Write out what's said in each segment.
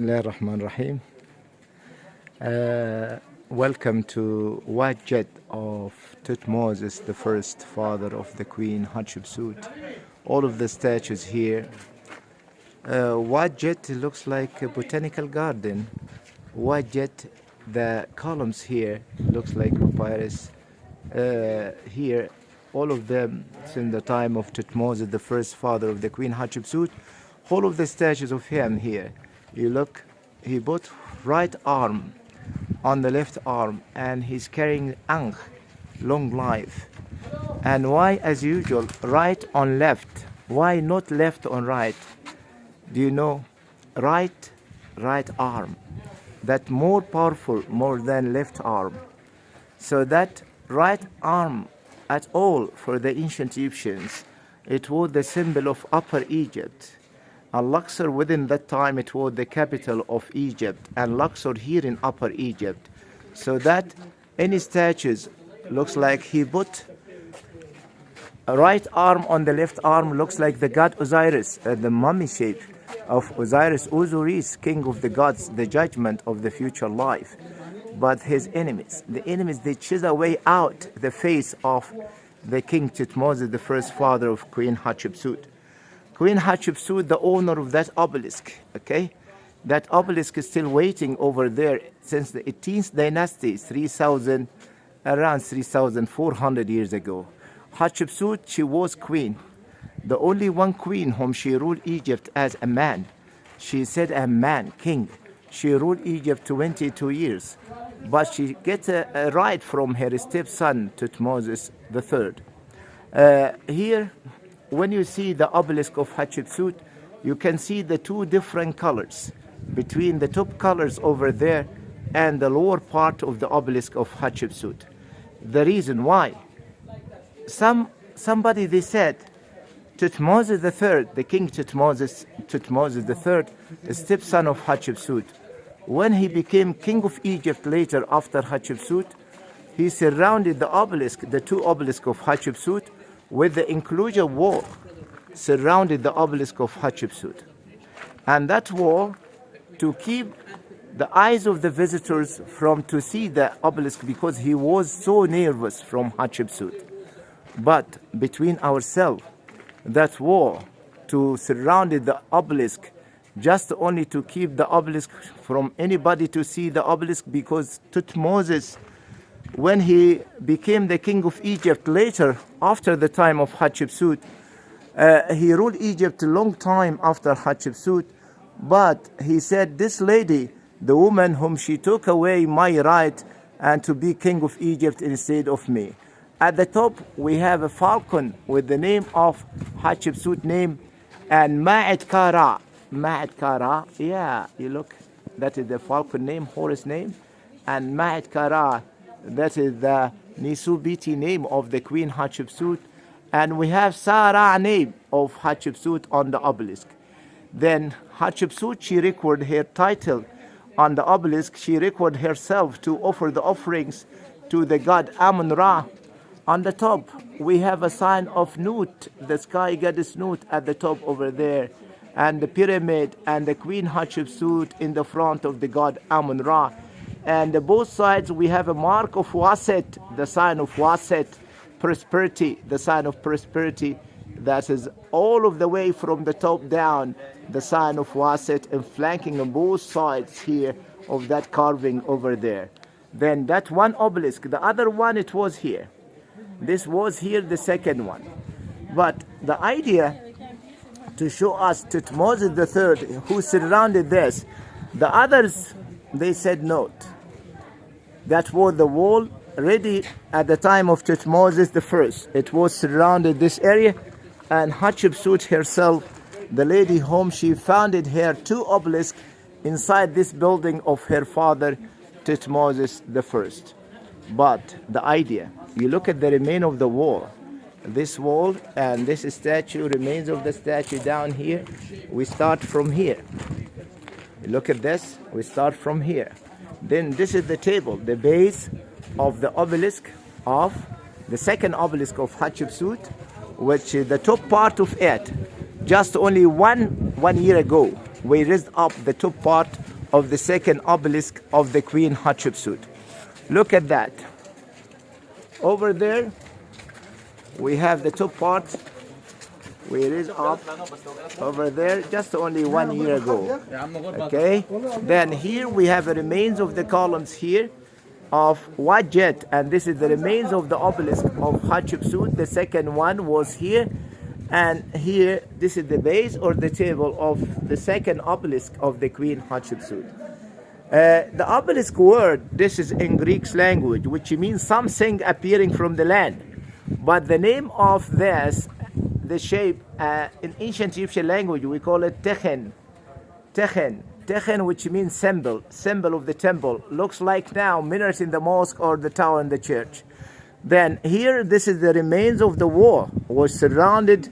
Bismillah ar-Rahman ar-Rahim. Welcome to White Jet of Tutmosis, the first father of the Queen Hatshepsut. All of the statues here. White Jet looks like a botanical garden. White Jet, the columns here looks like papyrus. Here, all of them since the time of Tutmosis, the first father of the Queen Hatshepsut. All of the statues of him here. You look, he put right arm on the left arm and he's carrying Ankh, long life. And why, as usual, right on left? Why not left on right? Do you know? Right arm. That more powerful, more than left arm. So that right arm at all for the ancient Egyptians, it was the symbol of Upper Egypt. And Luxor within that time it was the capital of Egypt, and Luxor here in Upper Egypt. So that any statues looks like he put a right arm on the left arm, looks like the god Osiris, the mummy shape of Osiris, king of the gods, the judgment of the future life. But his enemies, they chisel away out the face of the King Tutmosis, the first father of Queen Hatshepsut. Queen Hatshepsut, the owner of that obelisk, okay? That obelisk is still waiting over there since the 18th dynasty, around 3,400 years ago. Hatshepsut, she was queen, the only one queen whom she ruled Egypt as a man. She said a man, king. She ruled Egypt 22 years, but she gets a right from her stepson, Tutmosis III. Here, when you see the obelisk of Hatshepsut, you can see the two different colors between the top colors over there and the lower part of the obelisk of Hatshepsut. The reason why? Somebody they said, Tutmosis III, the King Tutmosis III, the stepson of Hatshepsut, when he became king of Egypt later after Hatshepsut, he surrounded the obelisk, the two obelisks of Hatshepsut, with the enclosure wall, surrounded the obelisk of Hatshepsut. And that wall, to keep the eyes of the visitors from to see the obelisk, because he was so nervous from Hatshepsut. But between ourselves, that wall to surround the obelisk, just only to keep the obelisk from anybody to see the obelisk, because Tutmosis, when he became the king of Egypt later, after the time of Hatshepsut, he ruled Egypt a long time after Hatshepsut, but he said, this lady, the woman whom she took away my right and to be king of Egypt instead of me. At the top, we have a falcon with the name of Hatshepsut name and Ma'at Kara. Ma'at Kara, yeah, you look, that is the falcon name, Horus name, and Ma'at Kara, that is the Nisubiti name of the Queen Hatshepsut, and we have Sarah name of Hatshepsut on the obelisk. Then Hatshepsut, she recorded her title on the obelisk. She recorded herself to offer the offerings to the god Amun-Ra. On the top, we have a sign of Nut, the sky goddess Nut at the top over there, and the pyramid and the Queen Hatshepsut in the front of the god Amun-Ra. And both sides we have a mark of Waset, the sign of Waset, prosperity, the sign of prosperity. That is all of the way from the top down, the sign of Waset, and flanking on both sides here of that carving over there. Then that one obelisk, the other one, it was here. This was here, the second one. But the idea to show us Tutmosis III, who surrounded this, the others, they said no. That was the wall ready at the time of Tutmosis I. It was surrounded this area, and Hatshepsut herself, the lady whom she founded her two obelisks inside this building of her father Tutmosis I. But the idea, you look at the remain of the wall, this wall and this statue, remains of the statue down here, we start from here. Look at this, we start from here. Then this is the table, the base of the obelisk of the second obelisk of Hatshepsut, which is the top part of it, just only one year ago, we raised up the top part of the second obelisk of the Queen Hatshepsut. Look at that. Over there, we have the top part. We raised up over there just only 1 year ago. Okay? Then here we have the remains of the columns here of Wajet, and this is the remains of the obelisk of Hatshepsut. The second one was here, and here this is the base or the table of the second obelisk of the Queen Hatshepsut. The obelisk word, this is in Greek language, which means something appearing from the land. But the name of this, the shape, in ancient Egyptian language, we call it techen. Techen, which means symbol of the temple. Looks like now minarets in the mosque or the tower in the church. Then here, this is the remains of the wall, was surrounded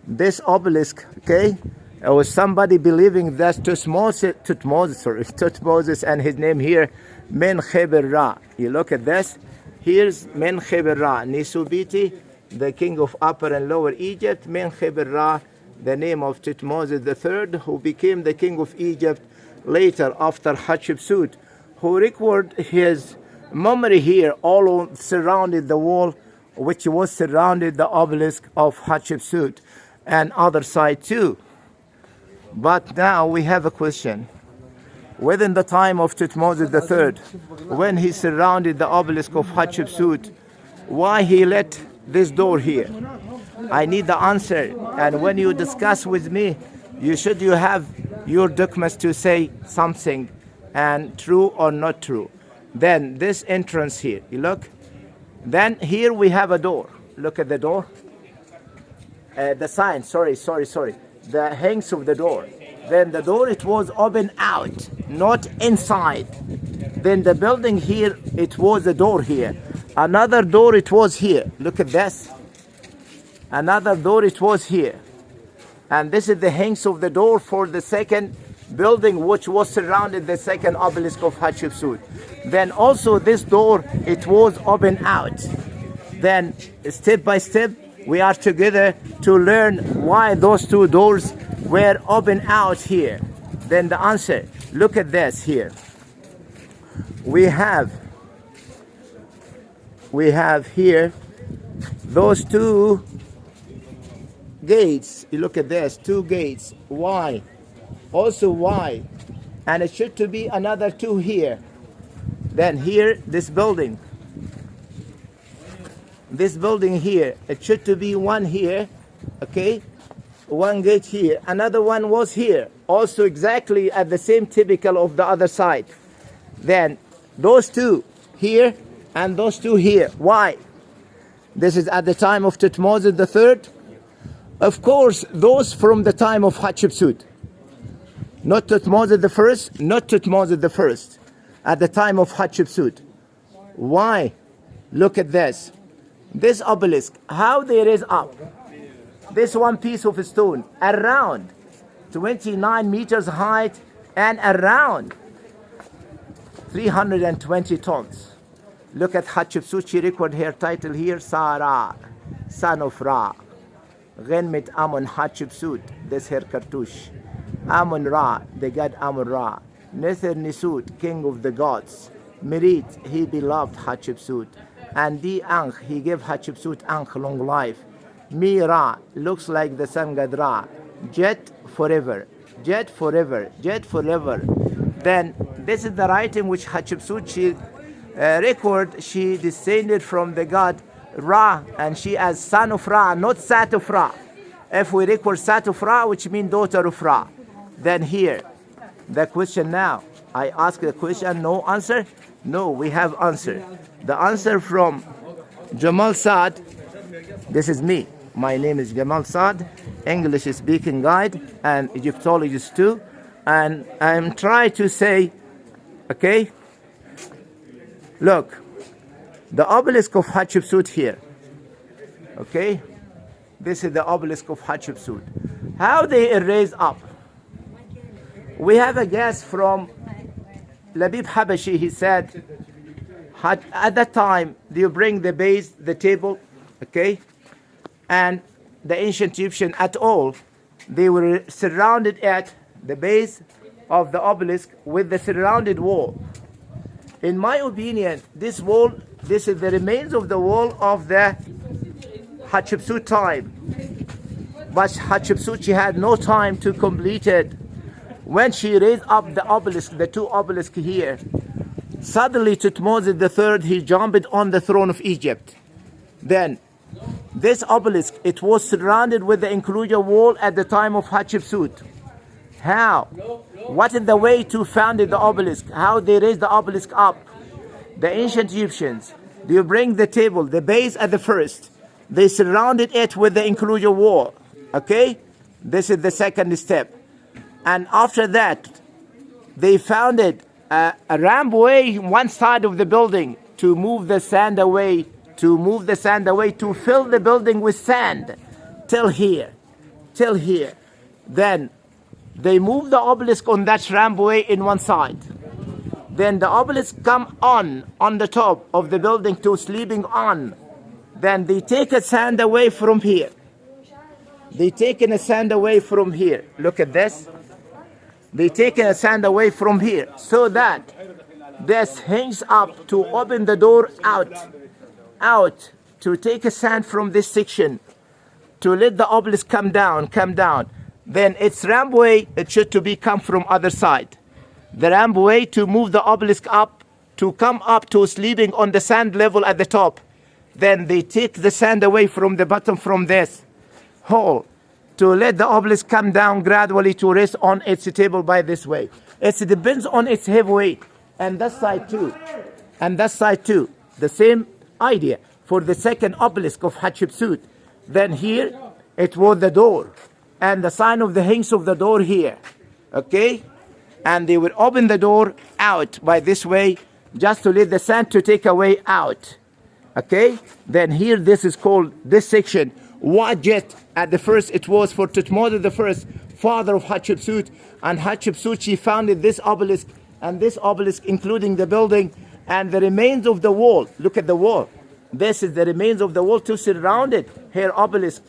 this obelisk, okay? There was somebody believing that Tutmosis and his name here, Menkhebel Ra. You look at this, here's Menkhebel Ra, Nisubiti, the king of Upper and Lower Egypt, Menkhebel Ra, the name of Tutmosis III, who became the king of Egypt later after Hatshepsut, who record his memory here all surrounded the wall, which was surrounded the obelisk of Hatshepsut, and other side too. But now we have a question. Within the time of Tutmosis III, when he surrounded the obelisk of Hatshepsut, why he let this door here? I need the answer. And when you discuss with me, you have your documents to say something and true or not true. Then this entrance here, you look. Then here we have a door. Look at the door. The sign, sorry. The hangs of the door. Then the door, it was open out, not inside. Then the building here, it was a door here. Another door, it was here. Look at this. Another door, it was here. And this is the hangs of the door for the second building, which was surrounded the second obelisk of Hatshepsut. Then also this door, it was open out. Then step by step, we are together to learn why those two doors were open out here. Then the answer, look at this here. We have here those two gates. You look at this, two gates. Why? Also why? And it should to be another two here. Then here, this building here, it should to be one here, okay? One gate here, another one was here, also exactly at the same typical of the other side. Then those two here and those two here. Why? This is at the time of Tutmosis III. Of course, those from the time of Hatshepsut. Not Tutmosis the first, not Tutmosis the first. At the time of Hatshepsut. Why? Look at this. This obelisk, how they raise up. This one piece of stone, around 29 meters height and around 320 tons. Look at Hatshepsut, she record her title here, Sarah, son of Ra. Ghenmit Amon Hatshepsut, this her cartouche. Amon Ra, the god Amon Ra. Nether Nisut, king of the gods. Merit, he beloved Hatshepsut. And Di Ankh, he gave Hatshepsut Ankh long life. Mi Ra, looks like the sun god Ra. Jet forever, jet forever, jet forever. Then this is the writing which Hatshepsut, she record, she descended from the god Ra, and she as son of Ra, not Sat of Ra. If we record Sat of Ra, which means daughter of Ra. Then here, the question now, I ask the question, no answer? No, we have answer. The answer from Jamal Saad, this is me. My name is Jamal Saad, English speaking guide and Egyptologist too. And I'm trying to say, okay, look, the obelisk of Hatshepsut here, okay? This is the obelisk of Hatshepsut. How they erase up? We have a guess from Labib Habashi. He said, at that time, you bring the base, the table, okay? And the ancient Egyptian at all, they were surrounded at the base of the obelisk with the surrounded wall. In my opinion, this wall, this is the remains of the wall of the Hatshepsut time. But Hatshepsut, she had no time to complete it. When she raised up the obelisk, the two obelisks here, suddenly Thutmose III, he jumped on the throne of Egypt. Then, this obelisk, it was surrounded with the enclosure wall at the time of Hatshepsut. How? What is the way to found the obelisk? How they raised the obelisk up? The ancient Egyptians, they bring the table, the base at the first. They surrounded it with the enclosure wall. Okay? This is the second step. And after that, they founded a rampway one side of the building to move the sand away, to fill the building with sand till here. Then they moved the obelisk on that rampway in one side. Then the obelisk come on the top of the building to sleeping on. Then they take a sand away from here. They taken a sand away from here. Look at this. They taken a sand away from here so that this hangs up to open the door out to take a sand from this section to let the obelisk come down. Then its rampway, it should to be come from other side. The rampway to move the obelisk up, to come up to sleeping on the sand level at the top. Then they take the sand away from the bottom from this hole to let the obelisk come down gradually to rest on its table by this way. It depends on its heavy weight. And that side too. The same idea for the second obelisk of Hatshepsut. Then here, it was the door. And the sign of the hinge of the door here. Okay? And they would open the door out by this way, just to let the sand to take away out. Okay? Then here, this is called, this section, Wajet. At the first, it was for Thutmose I, father of Hatshepsut. And Hatshepsut, she founded this obelisk, and this obelisk, including the building, and the remains of the wall. Look at the wall. This is the remains of the wall to surround it, her obelisk.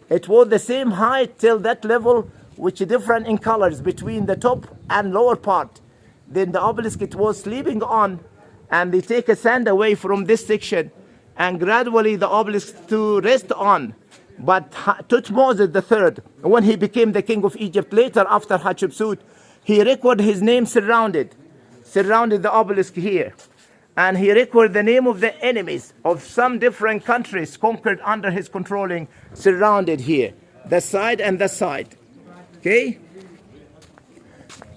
It was the same height till that level, which is different in colors between the top and lower part. Then the obelisk, it was sleeping on, and they take a sand away from this section, and gradually the obelisk to rest on. But Thutmose III, when he became the king of Egypt later after Hatshepsut, he recorded his name surrounded the obelisk here. And he recorded the name of the enemies of some different countries conquered under his controlling, surrounded here. The side and the side. Okay?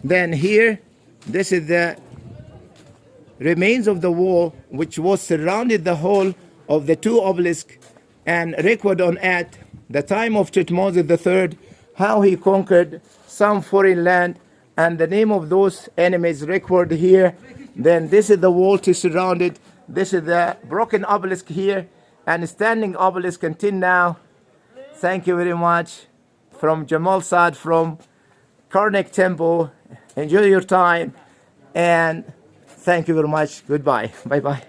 Then here, this is the remains of the wall which was surrounded the whole of the two obelisks, and record on it the time of Thutmose III, how he conquered some foreign land, and the name of those enemies record here. Then this is the wall to surround it. This is the broken obelisk here, and standing obelisk until now. Thank you very much. From Jamal Saad from Karnak Temple. Enjoy your time, and thank you very much. Goodbye. Bye-bye.